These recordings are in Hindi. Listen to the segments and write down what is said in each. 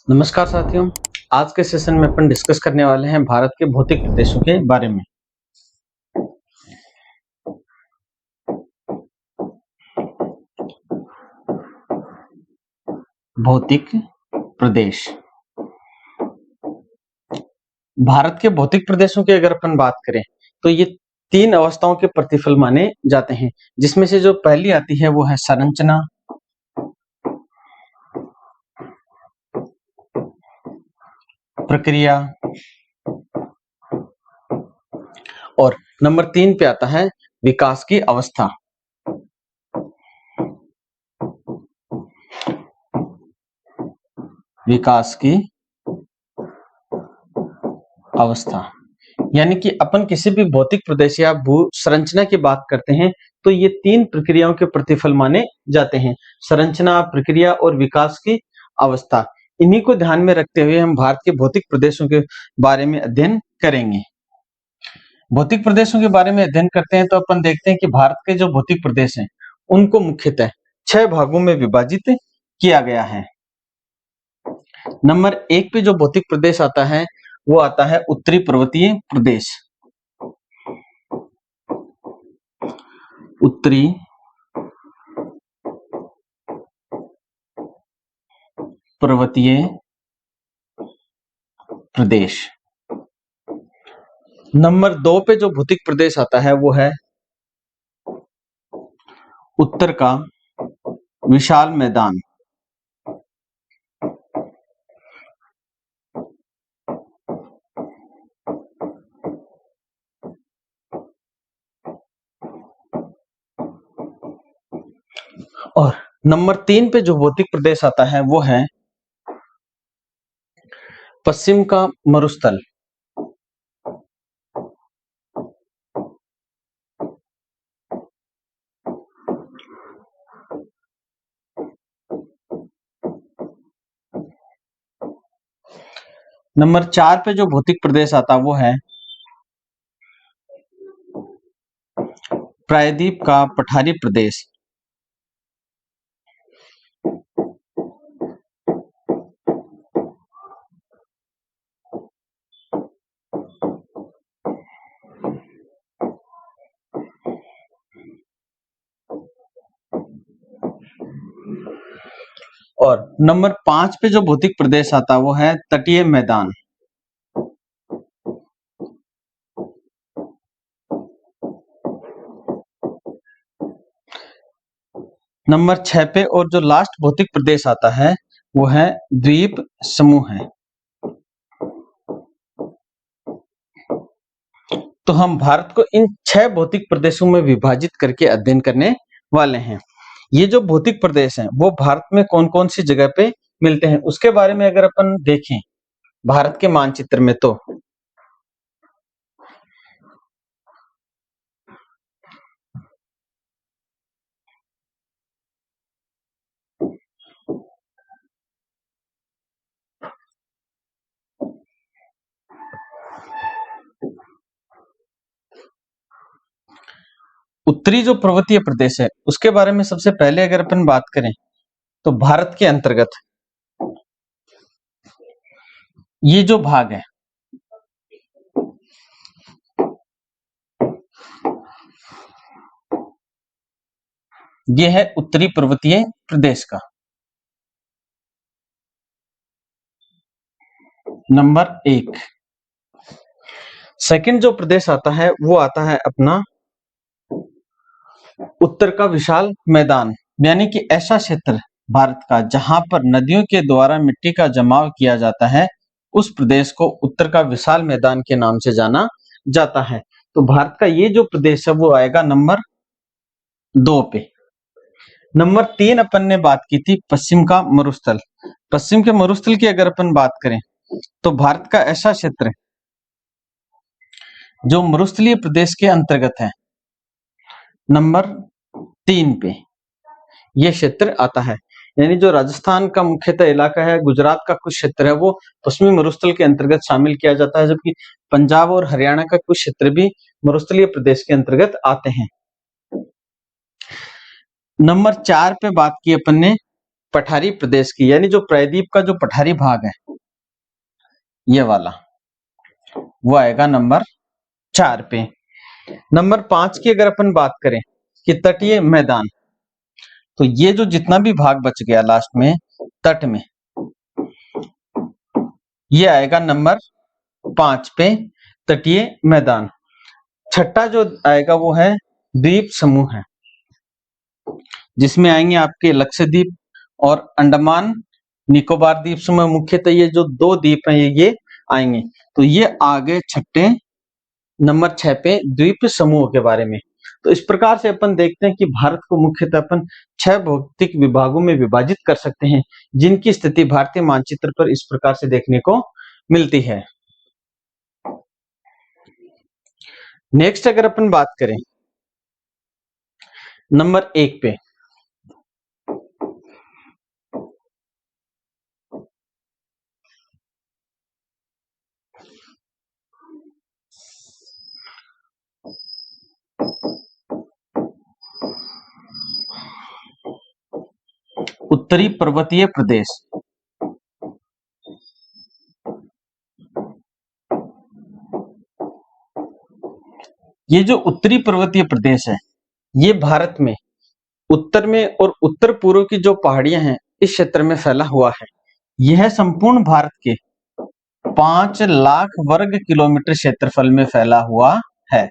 नमस्कार साथियों। आज के सेशन में अपन डिस्कस करने वाले हैं भारत के भौतिक प्रदेशों के बारे में। भौतिक प्रदेश, भारत के भौतिक प्रदेशों की अगर अपन बात करें तो ये तीन अवस्थाओं के प्रतिफल माने जाते हैं, जिसमें से जो पहली आती है वो है संरचना, प्रक्रिया और नंबर 3 पे आता है विकास की अवस्था। विकास की अवस्था यानी कि अपन किसी भी भौतिक प्रदेश या भू संरचना की बात करते हैं तो ये तीन प्रक्रियाओं के प्रतिफल माने जाते हैं: संरचना, प्रक्रिया और विकास की अवस्था। इन्हीं को ध्यान में रखते हुए हम भारत के भौतिक प्रदेशों के बारे में अध्ययन करेंगे। भौतिक प्रदेशों के बारे में अध्ययन करते हैं तो अपन देखते हैं कि भारत के जो भौतिक प्रदेश हैं उनको मुख्यतः 6 भागों में विभाजित किया गया है। नंबर 1 पे जो भौतिक प्रदेश आता है वो आता है उत्तरी पर्वतीय प्रदेश। उत्तरी पर्वतीय प्रदेश। नंबर 2 पे जो भौतिक प्रदेश आता है वो है उत्तर का विशाल मैदान। और नंबर 3 पे जो भौतिक प्रदेश आता है वो है पश्चिम का मरुस्थल। नंबर 4 पे जो भौतिक प्रदेश आता वो है प्रायद्वीप का पठारी प्रदेश। और नंबर 5 पे जो भौतिक प्रदेश आता वो है तटीय मैदान। नंबर 6 पे और जो लास्ट भौतिक प्रदेश आता है वो है द्वीप समूह है। तो हम भारत को इन 6 भौतिक प्रदेशों में विभाजित करके अध्ययन करने वाले हैं। ये जो भौतिक प्रदेश हैं वो भारत में कौन-कौन सी जगह पे मिलते हैं उसके बारे में अगर अपन देखें भारत के मानचित्र में तो उत्तरी जो पर्वतीय प्रदेश है उसके बारे में सबसे पहले अगर अपन बात करें तो भारत के अंतर्गत ये जो भाग है ये है उत्तरी पर्वतीय प्रदेश का। नंबर 1। सेकंड जो प्रदेश आता है वो आता है अपना उत्तर का विशाल मैदान, यानी कि ऐसा क्षेत्र भारत का जहां पर नदियों के द्वारा मिट्टी का जमाव किया जाता है उस प्रदेश को उत्तर का विशाल मैदान के नाम से जाना जाता है। तो भारत का ये जो प्रदेश है वो आएगा नंबर 2 पे। नंबर 3 अपन ने बात की थी पश्चिम का मरुस्थल। पश्चिम के मरुस्थल की अगर अपन बात करें तो भारत का ऐसा क्षेत्र जो मरुस्थलीय प्रदेश के अंतर्गत है नंबर 3 पे ये क्षेत्र आता है। यानी जो राजस्थान का मुख्यतः इलाका है, गुजरात का कुछ क्षेत्र है वो पश्चिमी मरुस्थल के अंतर्गत शामिल किया जाता है, जबकि पंजाब और हरियाणा का कुछ क्षेत्र भी मरुस्थलीय प्रदेश के अंतर्गत आते हैं। नंबर 4 पे बात की अपन ने पठारी प्रदेश की, यानी जो प्रायद्वीप का जो पठारी भाग है ये वाला, वो आएगा नंबर 4 पे। नंबर 5 की अगर अपन बात करें कि तटीय मैदान, तो ये जो जितना भी भाग बच गया लास्ट में तट में, ये आएगा नंबर 5 पे, तटीय मैदान। छठा जो आएगा वो है द्वीप समूह है, जिसमें आएंगे आपके लक्षद्वीप और अंडमान निकोबार द्वीप समूह। मुख्यतः ये जो 2 द्वीप हैं ये आएंगे। तो ये आगे छठे नंबर 6 पे द्वीप समूह के बारे में। तो इस प्रकार से अपन देखते हैं कि भारत को मुख्यतः अपन 6 भौगोलिक विभागों में विभाजित कर सकते हैं, जिनकी स्थिति भारतीय मानचित्र पर इस प्रकार से देखने को मिलती है। नेक्स्ट अगर अपन बात करें नंबर 1 पे, उत्तरी पर्वतीय प्रदेश। ये जो उत्तरी पर्वतीय प्रदेश है ये भारत में उत्तर में और उत्तर पूर्व की जो पहाड़ियां हैं इस क्षेत्र में फैला हुआ है। यह संपूर्ण भारत के 5 लाख वर्ग किलोमीटर क्षेत्रफल में फैला हुआ है।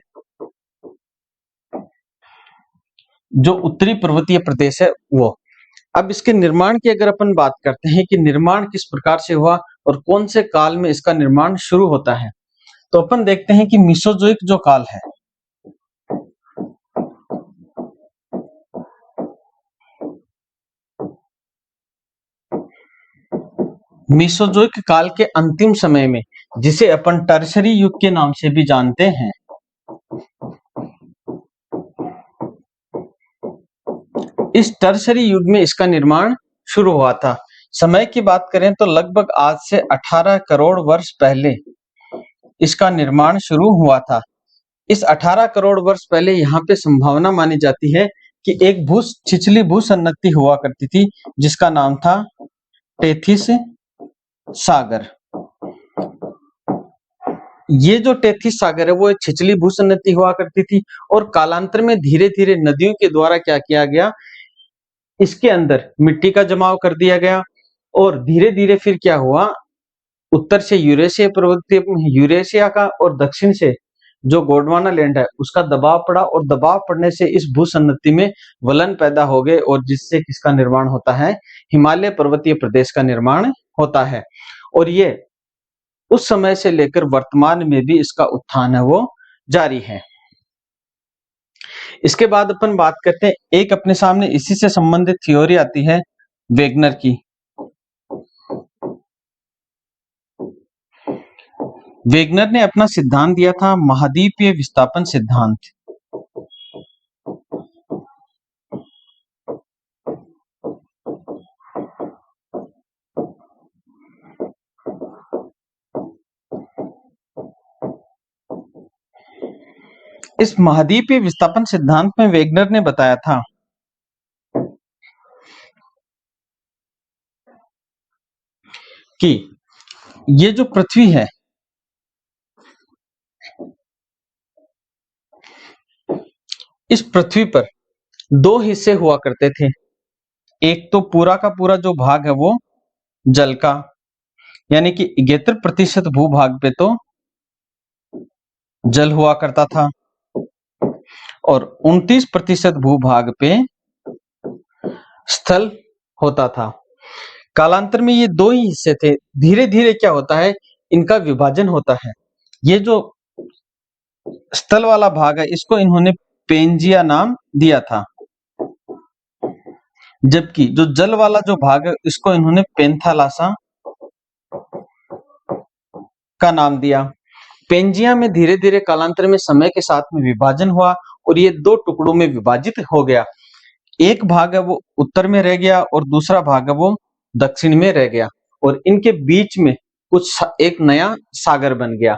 जो उत्तरी पर्वतीय प्रदेश है वो। अब इसके निर्माण की अगर अपन बात करते हैं कि निर्माण किस प्रकार से हुआ और कौन से काल में इसका निर्माण शुरू होता है, तो अपन देखते हैं कि मीसोजोइक जो काल है, मीसोजोइक काल के अंतिम समय में, जिसे अपन टर्शरी युग के नाम से भी जानते हैं, इस टर्शरी युग में इसका निर्माण शुरू हुआ था। समय की बात करें तो लगभग आज से 18 करोड़ वर्ष पहले इसका निर्माण शुरू हुआ था। इस 18 करोड़ वर्ष पहले यहाँ पे संभावना मानी जाती है कि एक छिछली भूसन्नति हुआ करती थी, जिसका नाम था टेथिस सागर। ये जो टेथिस सागर है वो एक छिछली भूसन्नति हुआ करती थी और कालांतर में धीरे धीरे नदियों के द्वारा क्या किया गया, इसके अंदर मिट्टी का जमाव कर दिया गया और धीरे धीरे फिर क्या हुआ, उत्तर से यूरेशिया का और दक्षिण से जो गोंडवाना लैंड है उसका दबाव पड़ा और दबाव पड़ने से इस भूसन्नति में वलन पैदा हो गए और जिससे किसका निर्माण होता है, हिमालय पर्वतीय प्रदेश का निर्माण होता है। और ये उस समय से लेकर वर्तमान में भी इसका उत्थान है वो जारी है। इसके बाद अपन बात करते हैं, एक अपने सामने इसी से संबंधित थ्योरी आती है वेगनर की। वेगनर ने अपना सिद्धांत दिया था महाद्वीपीय विस्थापन सिद्धांत। इस महाद्वीपीय विस्थापन सिद्धांत में वेगनर ने बताया था कि ये जो पृथ्वी है इस पृथ्वी पर 2 हिस्से हुआ करते थे। एक तो पूरा का पूरा जो भाग है वो जल का, यानी कि 71% भूभाग पे तो जल हुआ करता था और 29% भूभाग पे स्थल होता था। कालांतर में ये 2 ही हिस्से थे। धीरे धीरे क्या होता है, इनका विभाजन होता है। ये जो स्थल वाला भाग है इसको इन्होंने पेंजिया नाम दिया था, जबकि जो जल वाला जो भाग है इसको इन्होंने पेंथालासा का नाम दिया। पेंजिया में धीरे धीरे कालांतर में समय के साथ में विभाजन हुआ और ये 2 टुकड़ों में विभाजित हो गया। एक भाग है वो उत्तर में रह गया और दूसरा भाग है वो दक्षिण में रह गया और इनके बीच में कुछ एक नया सागर बन गया।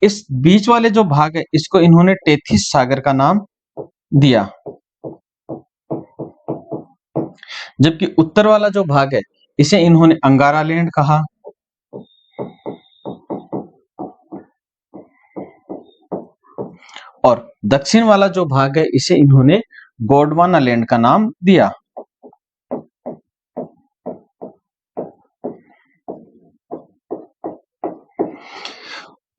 इस बीच वाले जो भाग है इसको इन्होंने टेथिस सागर का नाम दिया। जबकि उत्तर वाला जो भाग है इसे इन्होंने अंगारा लैंड कहा। और दक्षिण वाला जो भाग है इसे इन्होंने गोंडवाना लैंड का नाम दिया।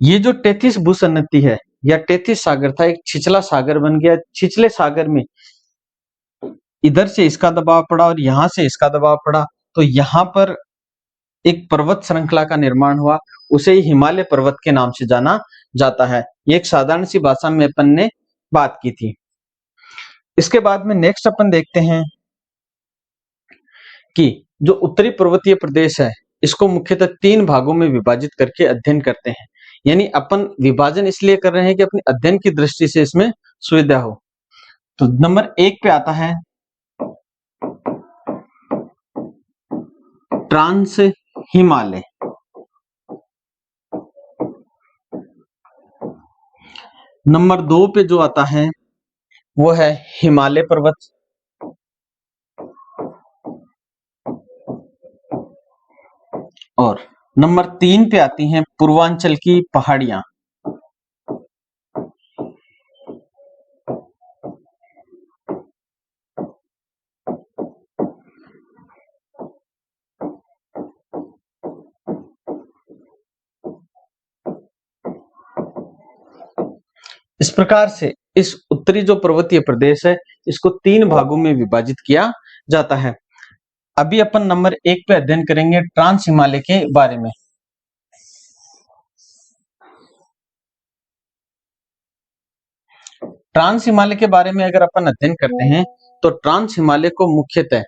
ये जो 33 भूसन्नति है या 33 सागर था, एक छिछला सागर बन गया। छिछले सागर में इधर से इसका दबाव पड़ा और यहां से इसका दबाव पड़ा, तो यहां पर एक पर्वत श्रृंखला का निर्माण हुआ, उसे हिमालय पर्वत के नाम से जाना जाता है। ये एक साधारण सी भाषा में अपन ने बात की थी। इसके बाद में नेक्स्ट अपन देखते हैं कि जो उत्तरी पर्वतीय प्रदेश है इसको मुख्यतः 3 भागों में विभाजित करके अध्ययन करते हैं। यानी अपन विभाजन इसलिए कर रहे हैं कि अपने अध्ययन की दृष्टि से इसमें सुविधा हो। तो नंबर 1 पे आता है ट्रांस हिमालय। नंबर 2 पे जो आता है वो है हिमालय पर्वत। और नंबर 3 पे आती हैं पूर्वांचल की पहाड़ियां। इस प्रकार से इस उत्तरी जो पर्वतीय प्रदेश है इसको 3 भागों में विभाजित किया जाता है। अभी अपन नंबर 1 पे अध्ययन करेंगे ट्रांस हिमालय के बारे में। ट्रांस हिमालय के बारे में अगर अपन अध्ययन करते हैं तो ट्रांस हिमालय को मुख्यतः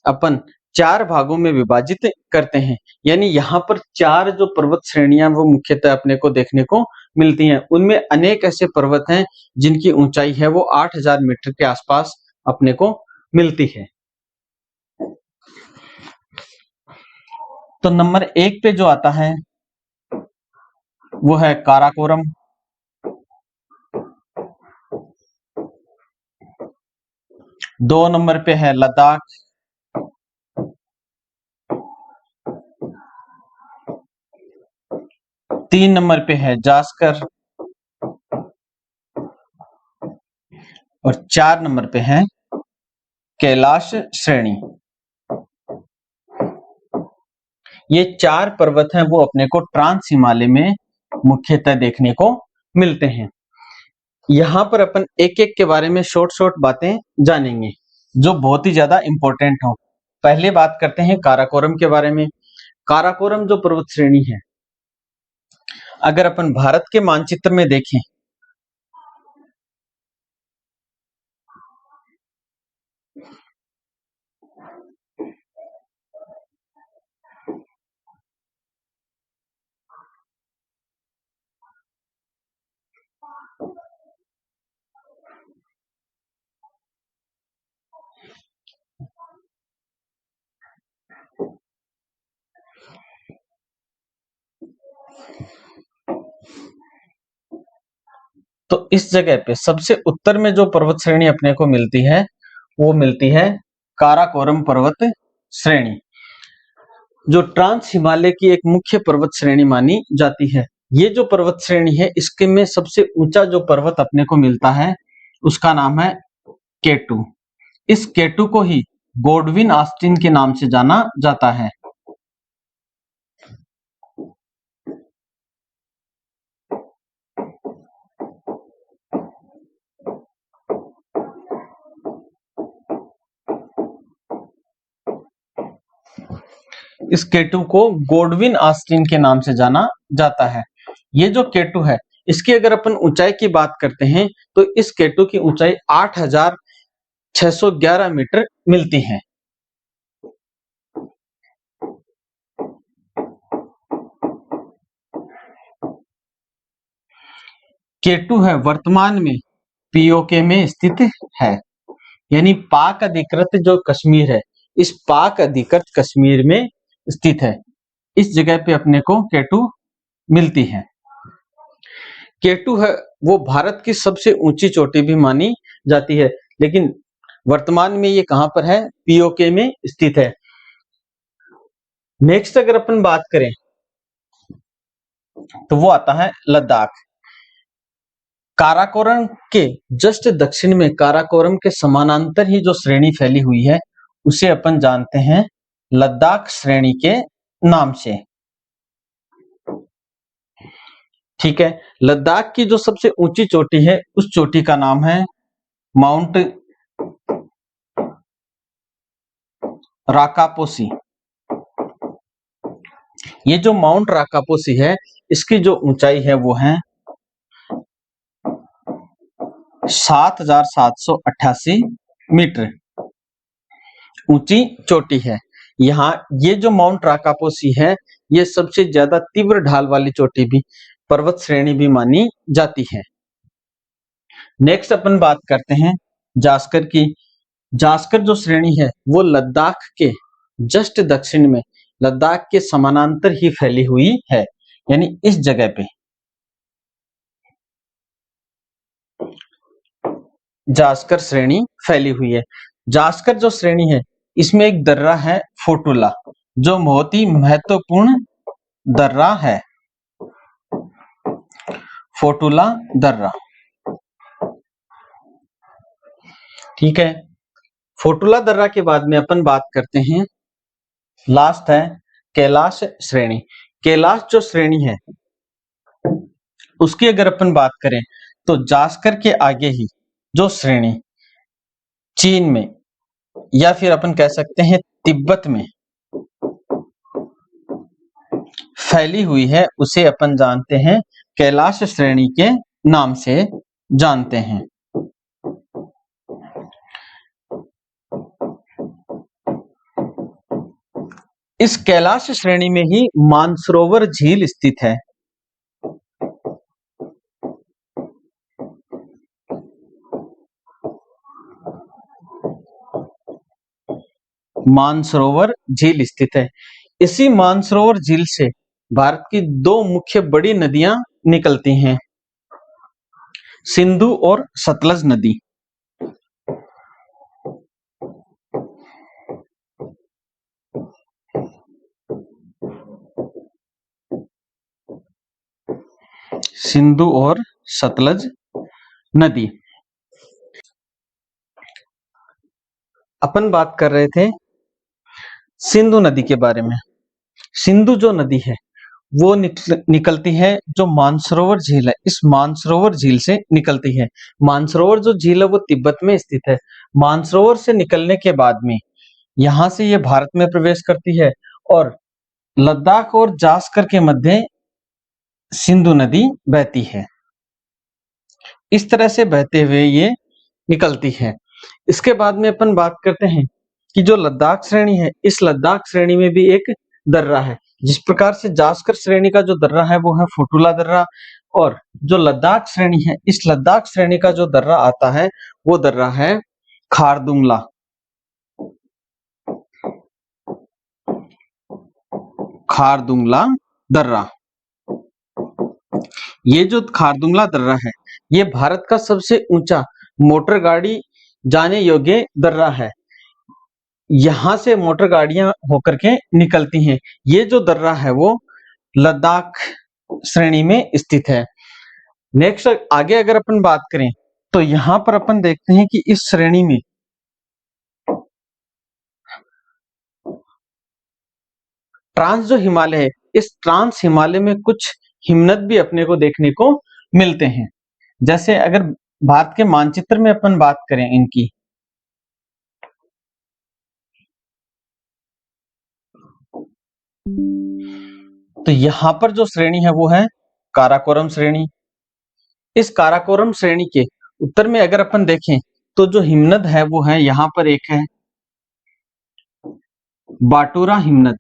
अपन 4 भागों में विभाजित करते हैं। यानी यहाँ पर 4 जो पर्वत श्रेणियां वो मुख्यतः अपने को देखने को मिलती हैं। उनमें अनेक ऐसे पर्वत हैं जिनकी ऊंचाई है वो 8000 मीटर के आसपास अपने को मिलती है। तो नंबर 1 पे जो आता है वो है काराकोरम। दो नंबर पे है लद्दाख। तीन नंबर पे है जास्कर और 4 नंबर पे है कैलाश श्रेणी। ये 4 पर्वत हैं वो अपने को ट्रांस हिमालय में मुख्यतः देखने को मिलते हैं। यहाँ पर अपन एक एक के बारे में शॉर्ट बातें जानेंगे जो बहुत ही ज्यादा इंपॉर्टेंट हो। पहले बात करते हैं काराकोरम के बारे में। काराकोरम जो पर्वत श्रेणी है, अगर अपन भारत के मानचित्र में देखें तो इस जगह पे सबसे उत्तर में जो पर्वत श्रेणी अपने को मिलती है वो मिलती है काराकोरम पर्वत श्रेणी, जो ट्रांस हिमालय की एक मुख्य पर्वत श्रेणी मानी जाती है। ये जो पर्वत श्रेणी है इसके में सबसे ऊंचा जो पर्वत अपने को मिलता है उसका नाम है केटू। इस केटू को ही गोडविन ऑस्टिन के नाम से जाना जाता है। इस केटू को गोडविन ऑस्टिन के नाम से जाना जाता है। ये जो केटू है इसकी अगर अपन ऊंचाई की बात करते हैं तो इस केटू की ऊंचाई 8611 मीटर मिलती है। केटू है वर्तमान में पीओके में स्थित है। यानी पाक अधिकृत जो कश्मीर है, इस पाक अधिकृत कश्मीर में स्थित है। इस जगह पे अपने को केटू मिलती है। केटू है वो भारत की सबसे ऊंची चोटी भी मानी जाती है, लेकिन वर्तमान में ये कहां पर है? पीओके में स्थित है। नेक्स्ट अगर अपन बात करें तो वो आता है लद्दाख। काराकोरम के जस्ट दक्षिण में, काराकोरम के समानांतर ही जो श्रेणी फैली हुई है उसे अपन जानते हैं लद्दाख श्रेणी के नाम से। ठीक है, लद्दाख की जो सबसे ऊंची चोटी है उस चोटी का नाम है माउंट राकापोसी। ये जो माउंट राकापोसी है इसकी जो ऊंचाई है वो है 7,788 मीटर ऊंची चोटी है। यहाँ ये जो माउंट राकापोसी है ये सबसे ज्यादा तीव्र ढाल वाली चोटी भी, पर्वत श्रेणी भी मानी जाती है। नेक्स्ट अपन बात करते हैं जास्कर की। जास्कर जो श्रेणी है वो लद्दाख के जस्ट दक्षिण में, लद्दाख के समानांतर ही फैली हुई है, यानी इस जगह पे जास्कर श्रेणी फैली हुई है। जास्कर जो श्रेणी है इसमें एक दर्रा है फोटुला, जो बहुत ही महत्वपूर्ण दर्रा है, फोटुला दर्रा। ठीक है, फोटुला दर्रा के बाद में अपन बात करते हैं, लास्ट है कैलाश श्रेणी। कैलाश जो श्रेणी है उसकी अगर अपन बात करें तो जास्कर के आगे ही जो श्रेणी चीन में या फिर अपन कह सकते हैं तिब्बत में फैली हुई है उसे अपन जानते हैं कैलाश श्रेणी के नाम से जानते हैं। इस कैलाश श्रेणी में ही मानसरोवर झील स्थित है। मानसरोवर झील स्थित है। इसी मानसरोवर झील से भारत की दो मुख्य बड़ी नदियां निकलती हैं, सिंधु और सतलज नदी। सिंधु और सतलज नदी। अपन बात कर रहे थे सिंधु नदी के बारे में। सिंधु जो नदी है वो निकलती है, जो मानसरोवर झील है इस मानसरोवर झील से निकलती है। मानसरोवर जो झील है वो तिब्बत में स्थित है। मानसरोवर से निकलने के बाद में यहां से ये भारत में प्रवेश करती है और लद्दाख और जास्कर के मध्य सिंधु नदी बहती है। इस तरह से बहते हुए ये निकलती है। इसके बाद में अपन बात करते हैं कि जो लद्दाख श्रेणी है इस लद्दाख श्रेणी में भी एक दर्रा है। जिस प्रकार से जास्कर श्रेणी का जो दर्रा है वो है फोटुला दर्रा, और जो लद्दाख श्रेणी है इस लद्दाख श्रेणी का जो दर्रा आता है वो दर्रा है खारदुंगला। खारदुंगला दर्रा। ये जो खारदुंगला दर्रा है ये भारत का सबसे ऊंचा मोटर गाड़ी जाने योग्य दर्रा है। यहां से मोटर गाड़ियां होकर के निकलती हैं। ये जो दर्रा है वो लद्दाख श्रेणी में स्थित है। नेक्स्ट आगे अगर अपन बात करें तो यहां पर अपन देखते हैं कि इस श्रेणी में ट्रांस जो हिमालय है, इस ट्रांस हिमालय में कुछ हिमनद भी अपने को देखने को मिलते हैं। जैसे अगर भारत के मानचित्र में अपन बात करें इनकी, तो यहां पर जो श्रेणी है वो है काराकोरम श्रेणी। इस काराकोरम श्रेणी के उत्तर में अगर अपन देखें तो जो हिमनद है वो है, यहां पर एक है बाटूरा हिमनद।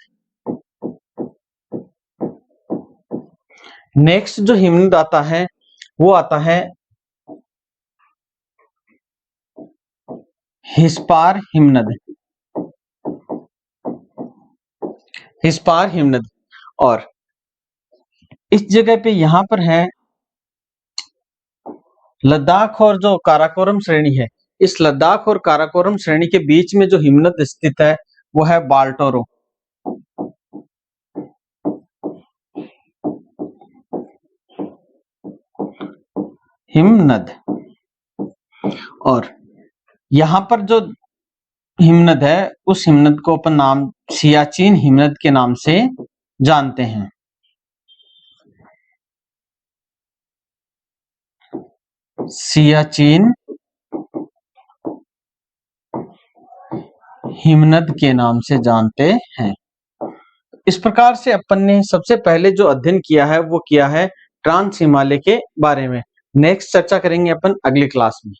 नेक्स्ट जो हिमनद आता है वो आता है हिस्पार हिमनद। हिस्पार हिमनद। और इस जगह पे यहां पर है लद्दाख और जो काराकोरम श्रेणी है इस लद्दाख और काराकोरम श्रेणी के बीच में जो हिमनद स्थित है वो है बाल्टोरो। हिमनद। और यहाँ पर जो हिमनद है उस हिमनद को अपन नाम सियाचिन हिमनद के नाम से जानते हैं। सियाचिन हिमनद के नाम से जानते हैं। इस प्रकार से अपन ने सबसे पहले जो अध्ययन किया है वो किया है ट्रांस हिमालय के बारे में। नेक्स्ट चर्चा करेंगे अपन अगली क्लास में।